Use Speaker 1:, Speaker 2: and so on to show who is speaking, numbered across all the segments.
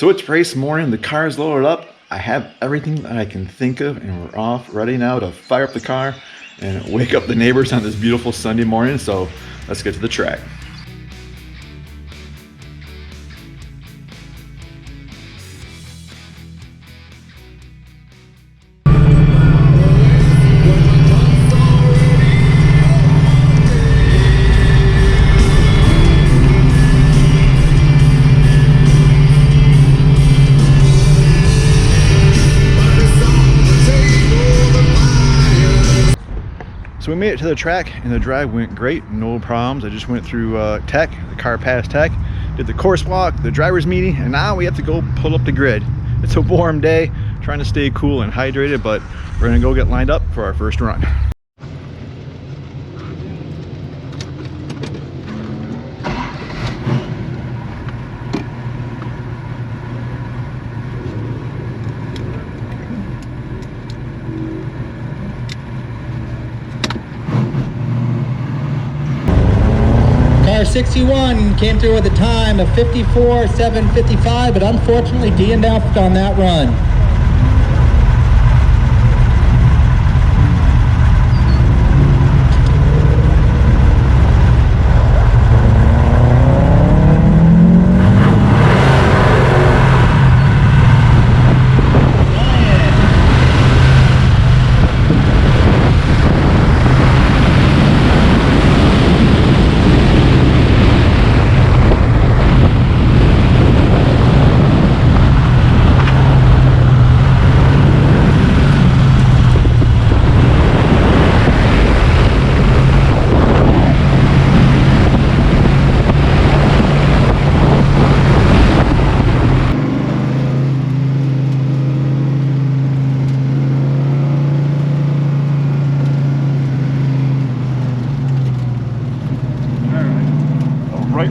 Speaker 1: So it's race morning, the car is loaded up. I have everything that I can think of, and we're off ready now to fire up the car and wake up the neighbors on this beautiful Sunday morning. So let's get to the track. So we made it to the track and the drive went great, no problems. I just went through tech, the car passed tech, did the course walk, the driver's meeting, and now we have to go pull up the grid. It's a warm day, trying to stay cool and hydrated, but we're gonna go get lined up for our first run.
Speaker 2: Car 61 came through with a time of 54.755, but unfortunately DNF'd on that run.
Speaker 1: Right.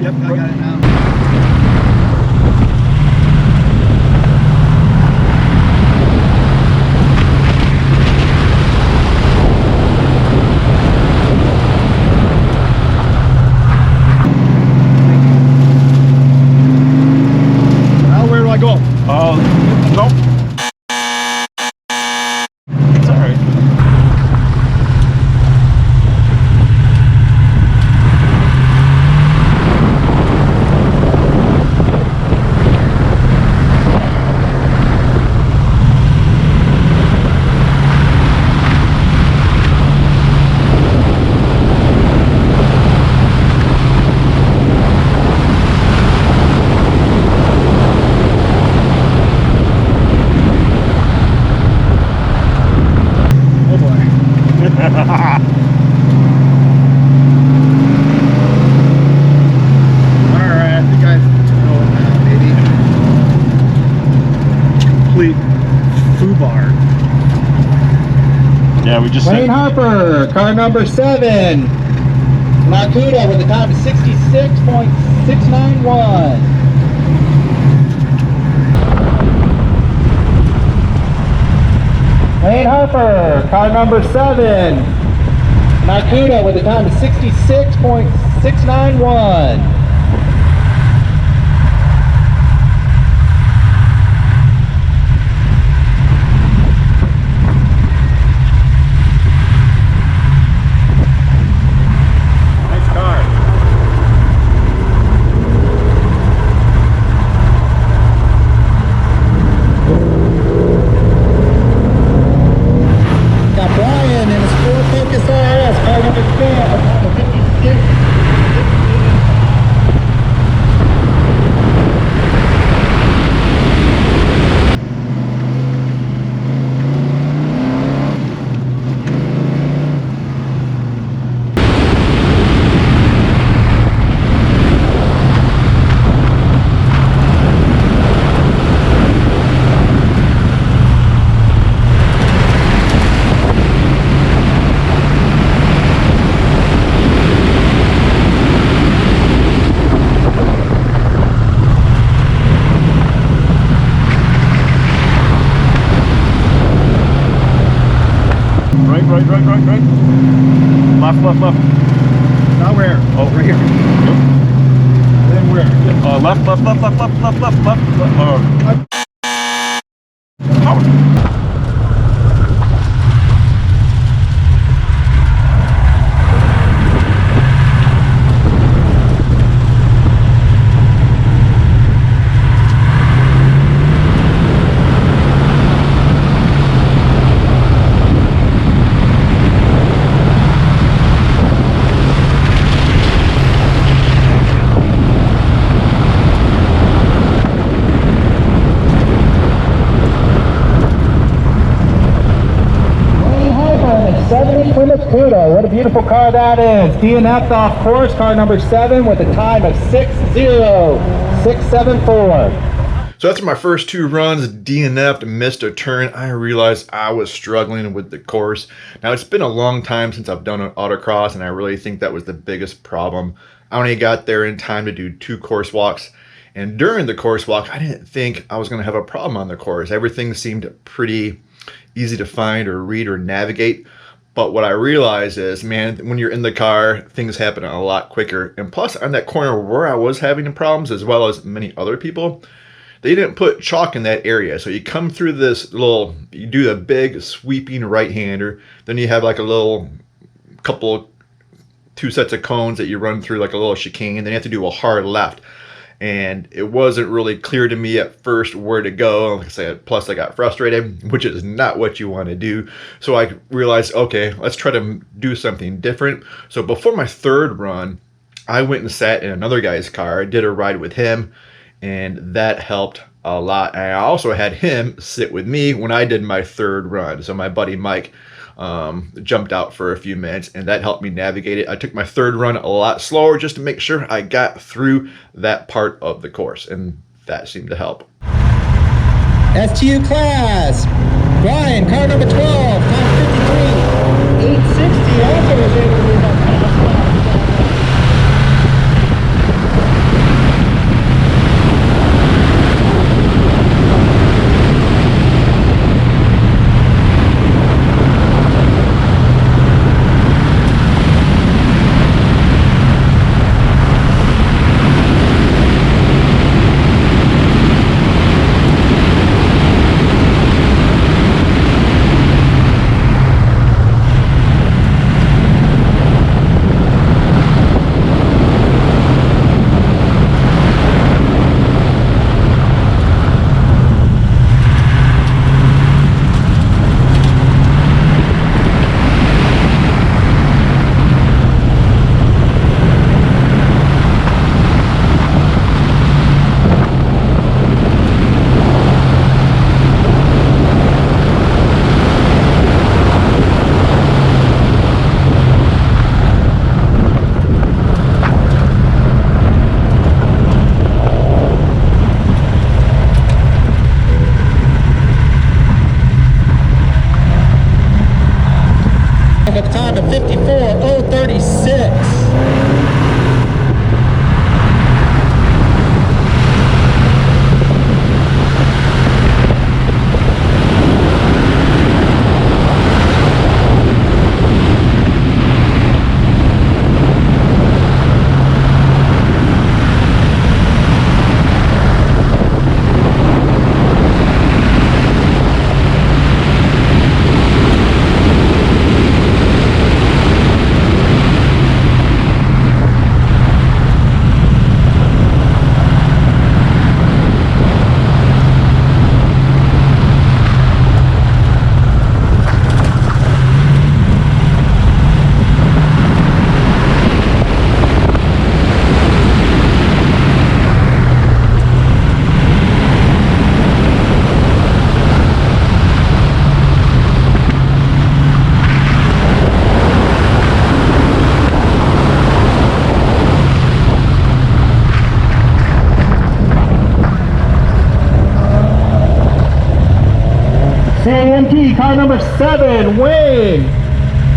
Speaker 1: Yep, I got it now. Now where do I go? Nope. It's all right. Yeah, we just
Speaker 2: Wayne Harper, car number 7. Cuda with a time of 66.691. Wayne Harper, car number 7. Cuda with a time of 66.691.
Speaker 1: Right. Left. Now where? Oh, right here. Yep. Then Where?
Speaker 3: Left.
Speaker 2: Cuda, what a beautiful car that is. DNF'd off course, car number 7 with a time of 6:06:74.
Speaker 1: So after my first 2 runs, DNF'd, missed a turn, I realized I was struggling with the course. Now it's been a long time since I've done an autocross, and I really think that was the biggest problem. I only got there in time to do 2 course walks. And during the course walk, I didn't think I was going to have a problem on the course. Everything seemed pretty easy to find or read or navigate. But what I realized is, man, when you're in the car, things happen a lot quicker. And plus, on that corner where I was having problems, as well as many other people, they didn't put chalk in that area. So you come through this little, you do a big sweeping right-hander. Then you have like a little couple, 2 sets of cones that you run through like a little chicane. Then you have to do a hard left. And it wasn't really clear to me at first where to go. Like I said, plus I got frustrated, which is not what you want to do. So I realized, okay, let's try to do something different. So before my 3rd run, I went and sat in another guy's car, did a ride with him, and that helped a lot. And I also had him sit with me when I did my 3rd run. So my buddy Mike jumped out for a few minutes, and that helped me navigate it. I took my 3rd run a lot slower just to make sure I got through that part of the course, and that seemed to help.
Speaker 2: STU class, Brian, car number 12, time 53:860. Also was able to move that pass. At the time of 54:036. CAMT, car number 7, Wayne.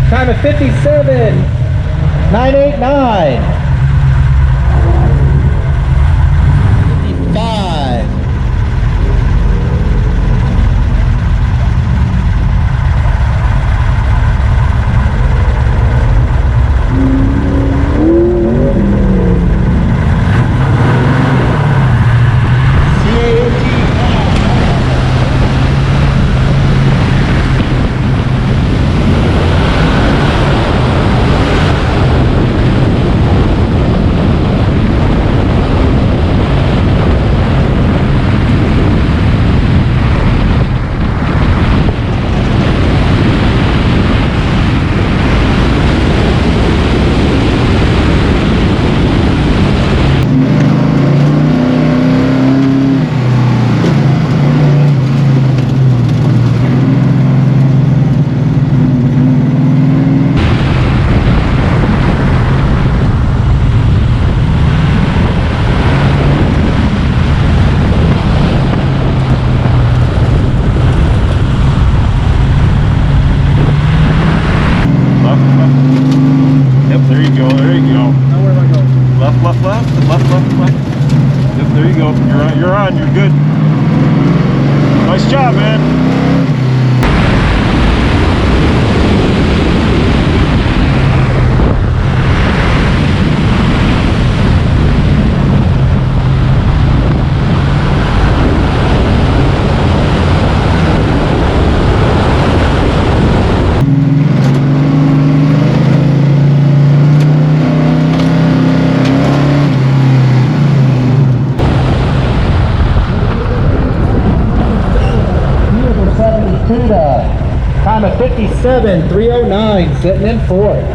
Speaker 2: Time of 57:989. 55.
Speaker 3: Left, left, left, left, left, left. Yep, there you go. You're on. You're on. You're good. Nice job, man.
Speaker 2: Cuda, time of 57.309, sitting in fourth.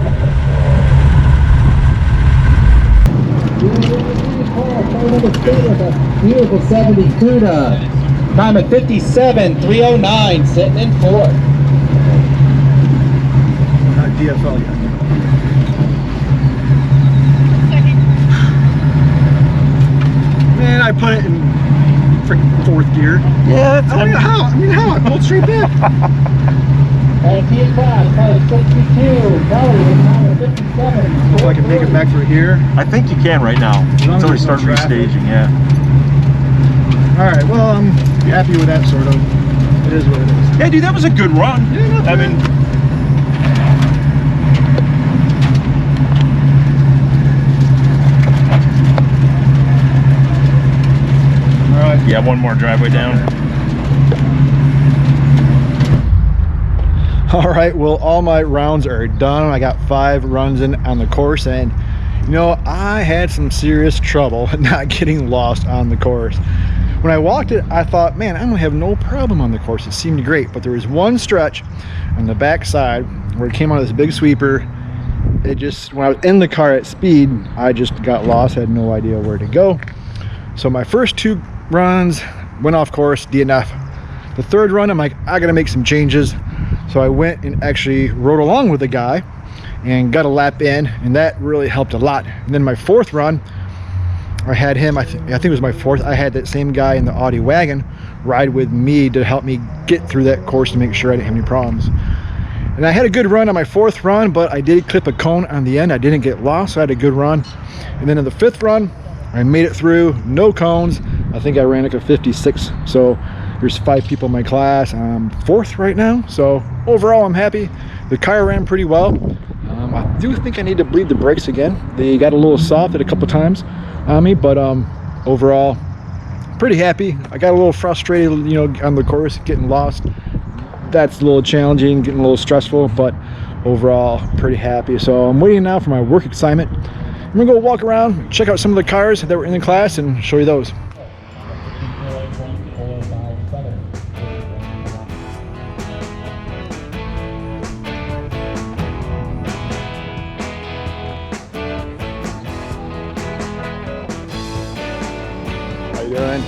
Speaker 2: Beautiful 70 Cuda, time of 57.309, sitting in fourth.
Speaker 1: Not DFL yet. Man, I put it in freaking fourth gear.
Speaker 3: Yeah,
Speaker 1: I mean, how? I pulled straight back.
Speaker 2: And T class, time of 62, Kelly, time of 57.
Speaker 1: So I can make it back through here.
Speaker 3: I think you can right now
Speaker 1: long
Speaker 3: until we
Speaker 1: as
Speaker 3: start
Speaker 1: there's no traffic.
Speaker 3: restaging. Yeah.
Speaker 1: All right, well, I'm happy with that, sort of. It is what it is.
Speaker 3: Yeah, dude, that was a good run.
Speaker 1: Yeah, not
Speaker 3: I
Speaker 1: bad.
Speaker 3: mean,
Speaker 1: All right.
Speaker 3: yeah, one more driveway down.
Speaker 1: All right, well, all my rounds are done. I got 5 runs in on the course, and you know, I had some serious trouble not getting lost on the course. When I walked it, I thought, man, I'm gonna have no problem on the course. It seemed great, but there was one stretch on the back side where it came on this big sweeper. It just, when I was in the car at speed, I just got lost, had no idea where to go. So my first 2 runs went off course, DNF. The 3rd run, I'm like, I gotta make some changes. So I went and actually rode along with the guy and got a lap in, and that really helped a lot. And then my 4th run, I had him, I think it was my 4th, I had that same guy in the Audi wagon ride with me to help me get through that course to make sure I didn't have any problems. And I had a good run on my 4th run, but I did clip a cone on the end. I didn't get lost, so I had a good run. And then in the 5th run, I made it through, no cones. I think I ran like a 56. So there's 5 people in my class. I'm 4th right now. So overall, I'm happy. The car ran pretty well. I do think I need to bleed the brakes again. They got a little soft at a couple times on me, but overall, pretty happy. I got a little frustrated, you know, on the course, getting lost. That's a little challenging, getting a little stressful, but overall, pretty happy. So I'm waiting now for my work assignment. I'm gonna go walk around, check out some of the cars that were in the class, and show you those. How you doing?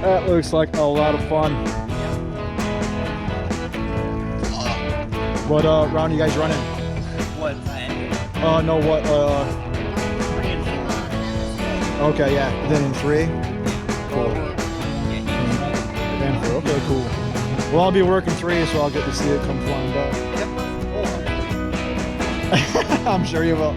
Speaker 1: That looks like a lot of fun. What round are you guys running?
Speaker 4: What?
Speaker 1: No, what? Okay, yeah. Then in 3. Cool. And 4. Okay, cool. Well, I'll be working 3, so I'll get to see it come flying back. I'm sure you will.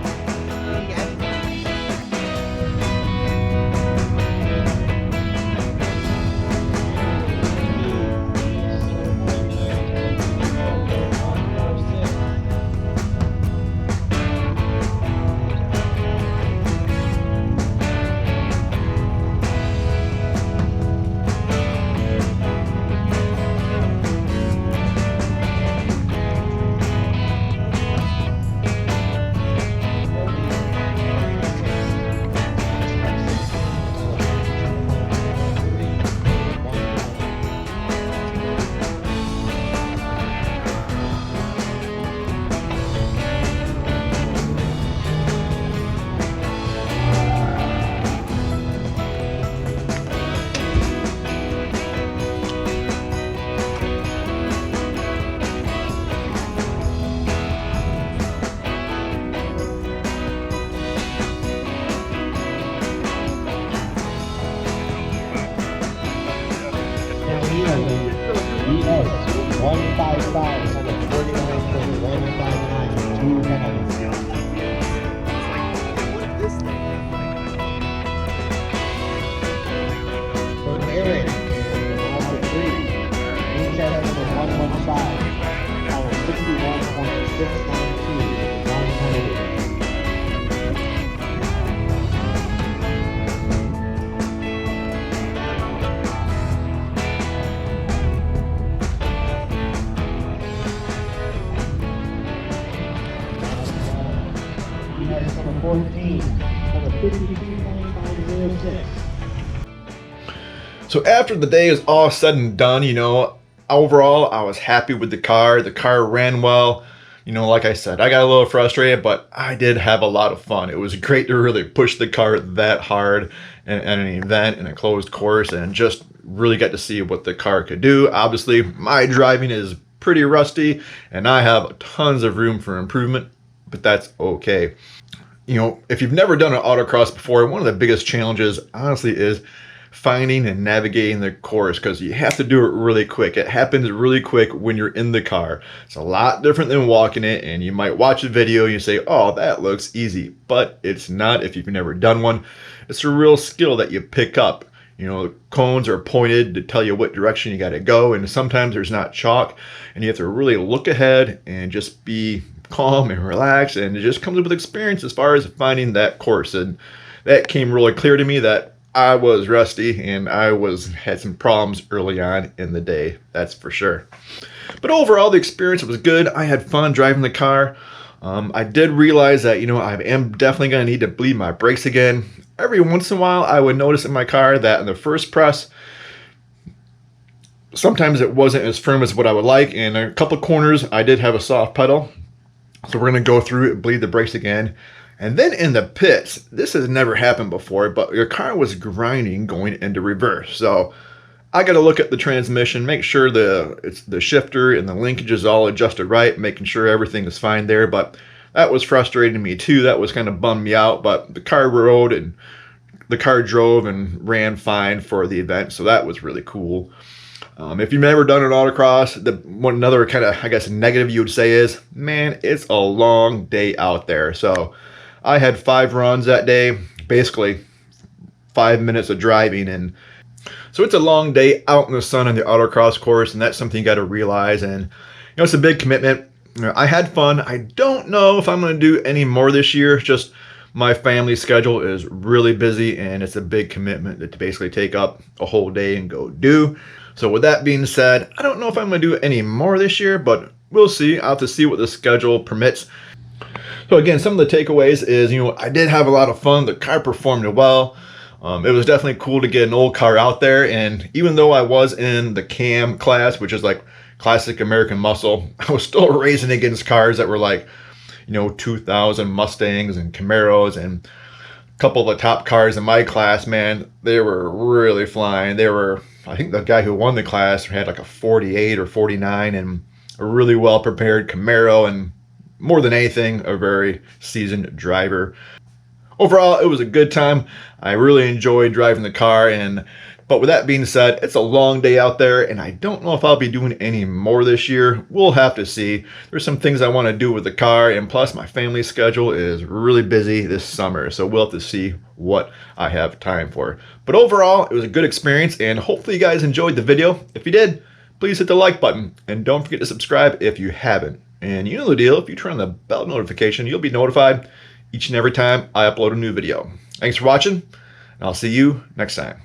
Speaker 2: ES 155 on the 49.159, 2 minutes. That's number 14, number 52.506.
Speaker 1: So after the day is all said and done, overall I was happy with the car. The car ran well. Like I said, I got a little frustrated, but I did have a lot of fun. It was great to really push the car that hard at an event in a closed course and just really get to see what the car could do. Obviously, my driving is pretty rusty and I have tons of room for improvement, but that's okay. If you've never done an autocross before, one of the biggest challenges, honestly, is finding and navigating the course, because you have to do it really quick. It happens really quick when you're in the car. It's a lot different than walking it, and you might watch a video and you say, oh, that looks easy, but it's not if you've never done one. It's a real skill that you pick up. Cones are pointed to tell you what direction you got to go, and sometimes there's not chalk, and you have to really look ahead and just be calm and relaxed, and it just comes with experience as far as finding that course. And that came really clear to me that I was rusty and I had some problems early on in the day, that's for sure. But overall, the experience was good. I had fun driving the car. I did realize that, I am definitely going to need to bleed my brakes again. Every once in a while, I would notice in my car that in the first press, sometimes it wasn't as firm as what I would like. In a couple corners, I did have a soft pedal. So we're going to go through it and bleed the brakes again. And then in the pits, this has never happened before, but your car was grinding going into reverse. So I got to look at the transmission, make sure the shifter and the linkage is all adjusted right, making sure everything is fine there. But that was frustrating me too. That was kind of bummed me out. But the car rode and the car drove and ran fine for the event. So that was really cool. If you've never done an autocross, another kind of, I guess, negative you would say is, man, it's a long day out there. So I had 5 runs that day, basically 5 minutes of driving, and so it's a long day out in the sun on the autocross course, and that's something you got to realize. And it's a big commitment. I had fun. I don't know if I'm going to do any more this year. Just my family schedule is really busy, and it's a big commitment to basically take up a whole day and go do. So with that being said, I don't know if I'm going to do any more this year, but we'll see. I'll have to see what the schedule permits. So again, some of the takeaways is, I did have a lot of fun. The car performed well. It was definitely cool to get an old car out there. And even though I was in the cam class, which is like classic American muscle, I was still racing against cars that were like, 2000 Mustangs and Camaros, and a couple of the top cars in my class, man, they were really flying. I think the guy who won the class had like a 48 or 49 and a really well prepared Camaro, and more than anything, a very seasoned driver. Overall, it was a good time. I really enjoyed driving the car, but with that being said, it's a long day out there, and I don't know if I'll be doing any more this year. We'll have to see. There's some things I want to do with the car, and plus my family schedule is really busy this summer, so we'll have to see what I have time for. But overall, it was a good experience, and hopefully you guys enjoyed the video. If you did, please hit the like button, and don't forget to subscribe if you haven't. And you know the deal, if you turn on the bell notification, you'll be notified each and every time I upload a new video. Thanks for watching, and I'll see you next time.